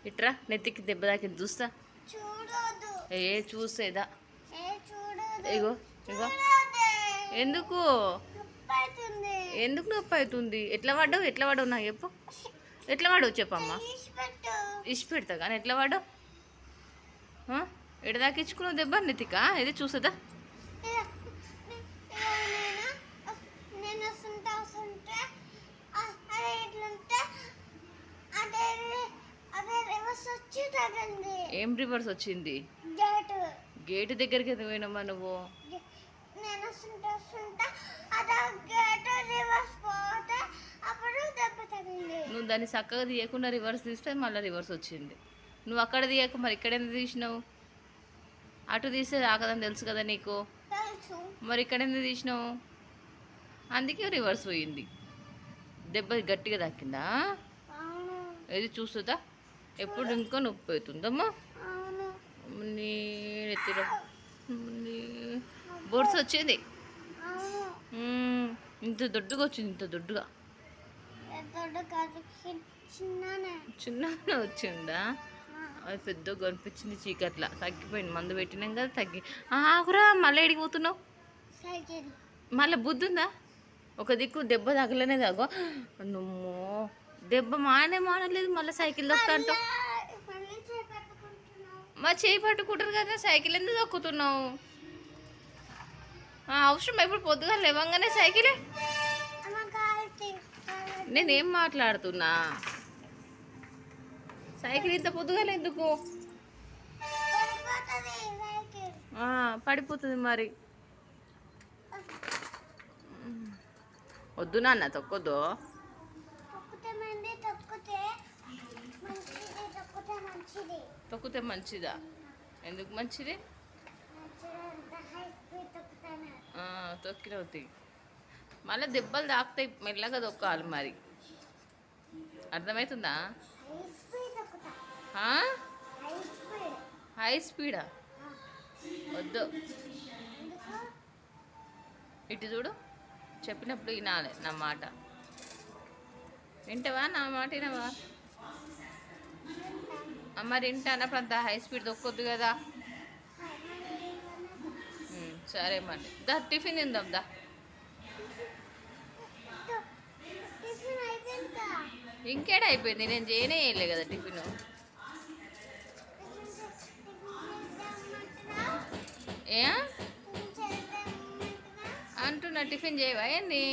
ఇట్రా నెత్తికి దెబ్బ తాకింది చూస్తా. ఏ చూసేదా ఇగో ఇగో. ఎందుకు ఎందుకు నొప్పి అవుతుంది? ఎట్లా పడ్డావు నాకు చెప్పు. ఎట్లా పడవు చెప్పమ్మా. ఇచ్చి పెడతా కానీ ఎట్లా పడ్డావు? ఎడదాకా ఇచ్చుకున్నావు దెబ్బ నెత్తికా? ఇది చూసేదా. ఏం రివర్స్ వచ్చింది? గేటు దగ్గరికి ఎందుకు పోయినమ్మా నువ్వు? నువ్వు దాన్ని చక్కగా తీయకుండా రివర్స్ తీస్తే మళ్ళీ రివర్స్ వచ్చింది. నువ్వు అక్కడ తీయక మరి ఇక్కడ ఎందుకు తీసినావు? అటు తీస్తే రాకదని తెలుసు కదా నీకు, మరి ఇక్కడ ఎందుకు తీసినావు? అందుకే రివర్స్ పోయింది. దెబ్బ గట్టిగా తాకిందా? ఏది చూస్తుందా? ఎప్పుడు ఇంకా నొప్పి అవుతుందమ్మా నీ నెత్తిలో. బొడ్స్ వచ్చింది, ఇంత దొడ్డుగా వచ్చింది, ఇంత దొడ్డుగా. చిన్నగా వచ్చిందా? అది పెద్దగా కనిపించింది చీకట్లా. తగ్గిపోయింది, మందు పెట్టినాం కదా తగ్గి. ఆకురా మళ్ళీ ఎడిగిపోతున్నావు. మళ్ళీ బుద్ధి ఉందా? ఒక దిక్కు దెబ్బ తగలనే తగ్గో. నువ్వు దెబ్బ మానలేదు, మళ్ళీ సైకిల్ దొక్కుతా అంటావు. మరి చేయి పట్టుకుంటారు కదా, సైకిల్ ఎందుకు దొక్కుతున్నావు? అవసరం ఎప్పుడు పొద్దుగా లేవంగానే సైకిలే. నేనేం మాట్లాడుతున్నా? సైకిల్ ఇంత పొద్దుగాల ఎందుకు? పడిపోతుంది మరి. వద్దు నాన్న, తొక్కొద్దు. తొక్కితే మంచిదా? ఎందుకు మంచిది? తొక్కినవుతాయి మళ్ళీ దెబ్బలు తాకుతాయి. మెల్లగా తొక్కాలి మరి, అర్థమవుతుందా? హై స్పీడా? వద్దు. ఇటు చూడు, చెప్పినప్పుడు వినాలి నా మాట. వింటావా? నా మాట వినవా? మరి వింటా అన్నప్పుడు అంత హై స్పీడ్ తొక్కొద్దు కదా. సరే మరి దా, టిఫిన్ తిందాం దా. ఇంకేడ అయిపోయింది? నేను చేయనే వేయలే కదా టిఫిన్. ఏ అంటున్నా, టిఫిన్ చేయవా ఏంది?